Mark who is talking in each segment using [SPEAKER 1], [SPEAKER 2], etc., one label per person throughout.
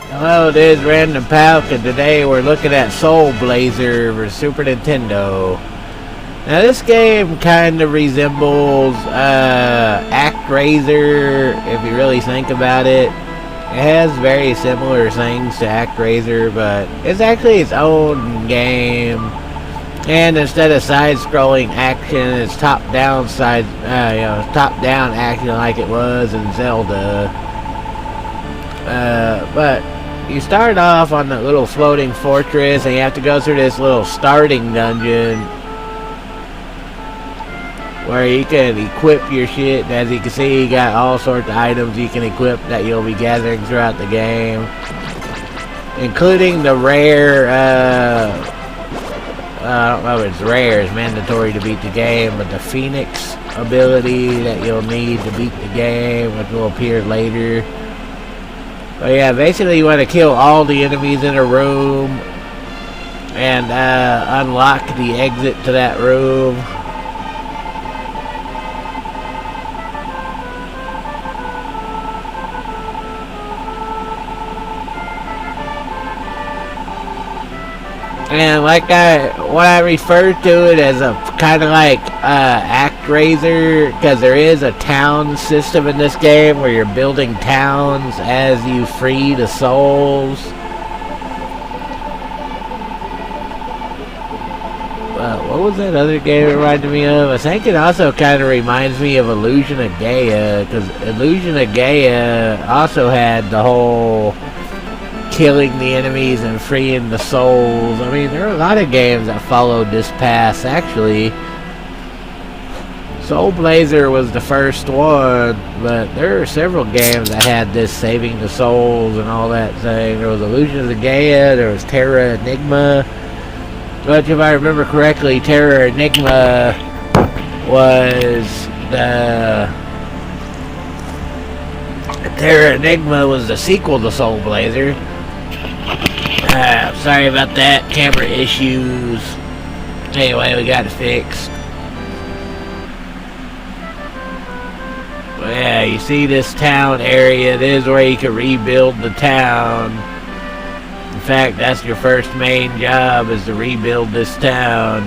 [SPEAKER 1] Hello, this is Random Palk, and today we're looking at Soul Blazer for Super Nintendo. Now, this game kind of resembles Actraiser, if you really think about it. It has very similar things to Actraiser, but it's actually its own game. And instead of side-scrolling action, it's top-down top-down action like it was in Zelda. But you start off on the little floating fortress, and you have to go through this little starting dungeon where you can equip your shit. And as you can see, you got all sorts of items you can equip that you'll be gathering throughout the game, including the rare, I don't know if it's rare, it's mandatory to beat the game, but the Phoenix ability that you'll need to beat the game, which will appear later. But yeah, basically you want to kill all the enemies in a room and unlock the exit to that room. And what I refer to it as a kind of like Actraiser, because there is a town system in this game where you're building towns as you free the souls. What was that other game it reminded me of? I think it also kind of reminds me of Illusion of Gaia, because Illusion of Gaia also had the whole killing the enemies and freeing the souls. I mean, there are a lot of games that followed this path, actually. Soul Blazer was the first one, but there are several games that had this saving the souls and all that thing. There was Illusion of Gaia, there was Terra Enigma, but if I remember correctly, Terra Enigma was the sequel to Soul Blazer. Sorry about that, camera issues. Anyway, we got it fixed. Well, yeah, you see this town area. This is where you can rebuild the town. In fact, that's your first main job, is to rebuild this town.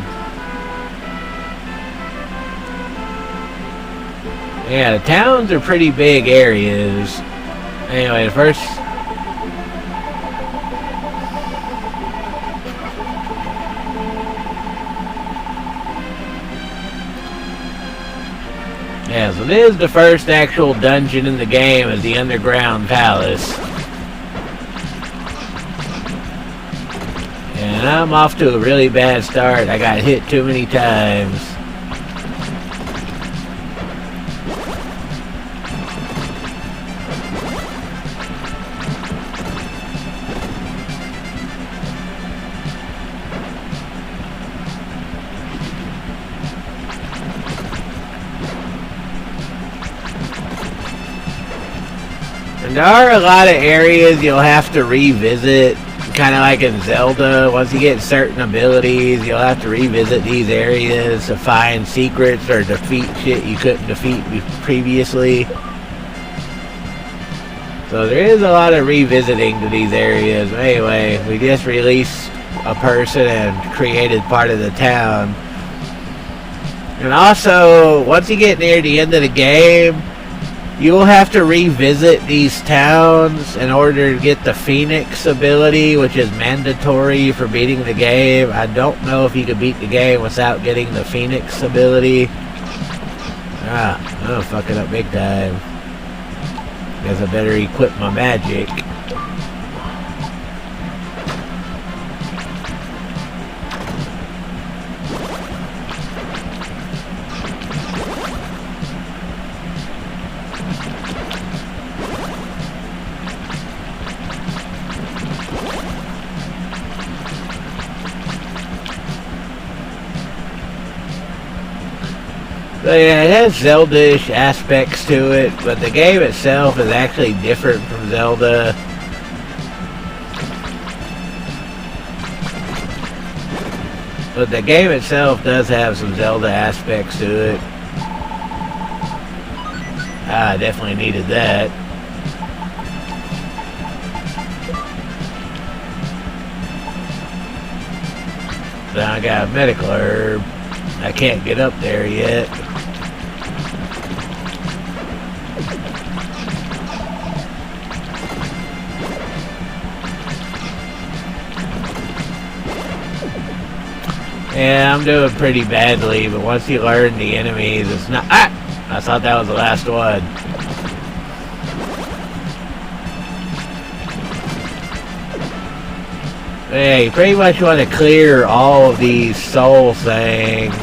[SPEAKER 1] Yeah, the towns are pretty big areas. Anyway, the first... Yeah, so this is the first actual dungeon in the game, is the Underground Palace. And I'm off to a really bad start. I got hit too many times. And there are a lot of areas you'll have to revisit, kind of like in Zelda. Once you get certain abilities, you'll have to revisit these areas to find secrets or defeat shit you couldn't defeat previously. So there is a lot of revisiting to these areas. Anyway, we just released a person and created part of the town. And also, once you get near the end of the game, you will have to revisit these towns in order to get the Phoenix ability, which is mandatory for beating the game. I don't know if you could beat the game without getting the Phoenix ability. I'm fucking up big time. Guess I better equip my magic. So yeah, it has Zelda-ish aspects to it, but the game itself is actually different from Zelda. But the game itself does have some Zelda aspects to it. I definitely needed that. Now I got a medical herb. I can't get up there yet. Yeah, I'm doing pretty badly, but once you learn the enemies, it's not... Ah! I thought that was the last one. Yeah, you pretty much want to clear all of these soul things.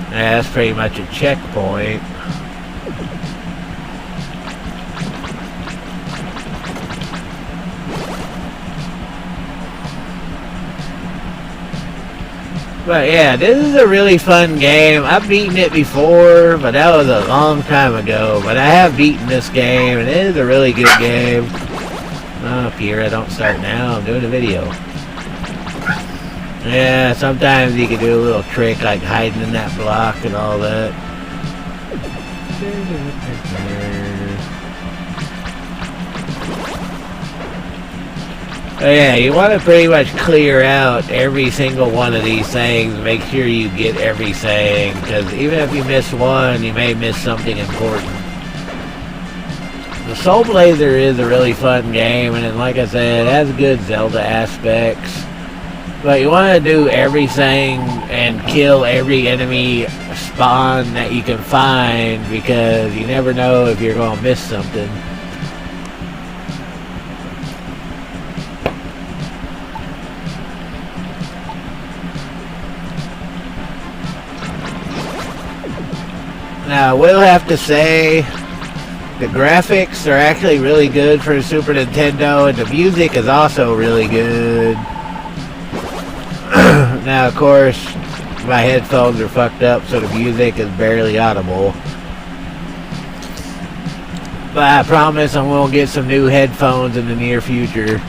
[SPEAKER 1] Yeah, that's pretty much a checkpoint. But yeah, this is a really fun game. I've beaten it before, but that was a long time ago. But I have beaten this game, and it is a really good game. Oh, Pierre, don't start now. I'm doing a video. Yeah, sometimes you can do a little trick like hiding in that block and all that. Oh yeah, you want to pretty much clear out every single one of these things. Make sure you get everything, because even if you miss one, you may miss something important. The Soul BLAZER is a really fun game, and like I said, it has good Zelda aspects. But you want to do everything and kill every enemy spawn that you can find, because you never know if you're going to miss something. Now, I will have to say, the graphics are actually really good for the Super Nintendo, and the music is also really good. Now, of course, my headphones are fucked up, so the music is barely audible. But I promise I'm going to get some new headphones in the near future.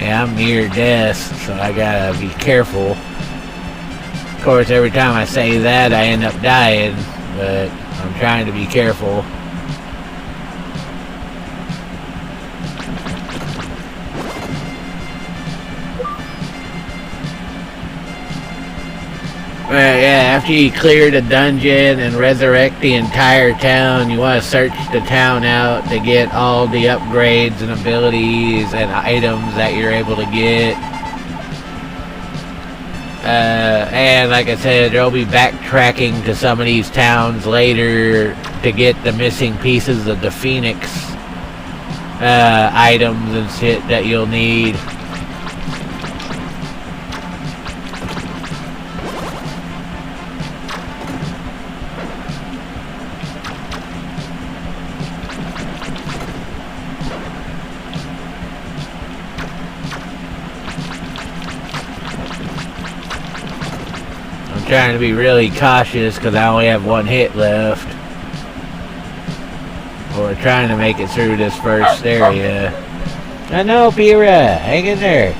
[SPEAKER 1] Yeah, I'm near death, so I gotta be careful. Of course, every time I say that, I end up dying, but I'm trying to be careful. Well, yeah, after you clear the dungeon and resurrect the entire town, you want to search the town out to get all the upgrades and abilities and items that you're able to get. And like I said, there'll be backtracking to some of these towns later to get the missing pieces of the Phoenix items and shit that you'll need. Trying to be really cautious because I only have one hit left. We're trying to make it through this first area. I know, Pira, hang in there.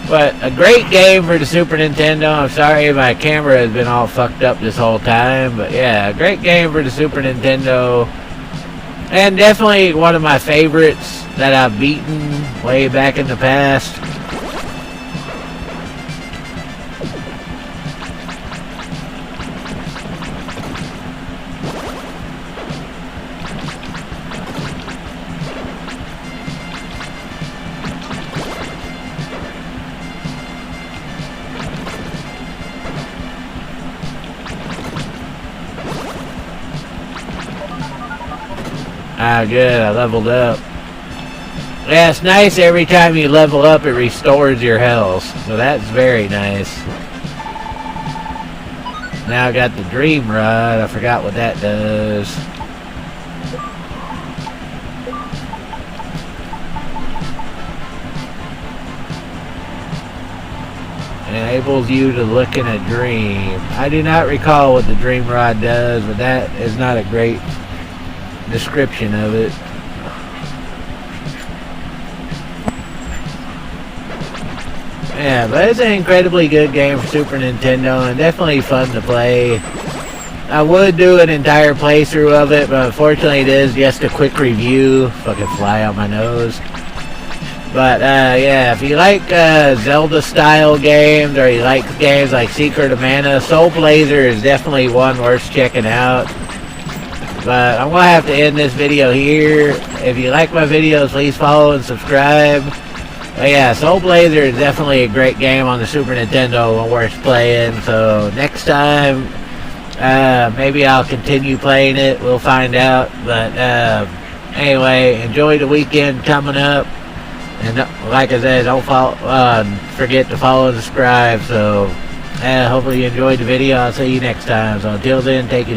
[SPEAKER 1] But a great game for the Super Nintendo. I'm sorry my camera has been all fucked up this whole time, but yeah, a great game for the Super Nintendo. And definitely one of my favorites that I've beaten way back in the past. Ah, good, I leveled up. Yeah, it's nice every time you level up it restores your health. So that's very nice. Now I got the dream rod. I forgot what that does. Enables you to look in a dream. I do not recall what the dream rod does, but that is not a great description of it. Yeah, but it's an incredibly good game for Super Nintendo and definitely fun to play. I would do an entire playthrough of it, but unfortunately it is just a quick review. Fucking fly on my nose. But yeah, if you like Zelda style games or you like games like Secret of Mana, Soul Blazer is definitely one worth checking out. But I'm going to have to end this video here. If you like my videos, please follow and subscribe. But yeah, Soul Blazer is definitely a great game on the Super Nintendo and worth playing. So next time, maybe I'll continue playing it. We'll find out. But anyway, enjoy the weekend coming up. And like I said, don't forget to follow and subscribe. So hopefully you enjoyed the video. I'll see you next time. So until then, take it easy.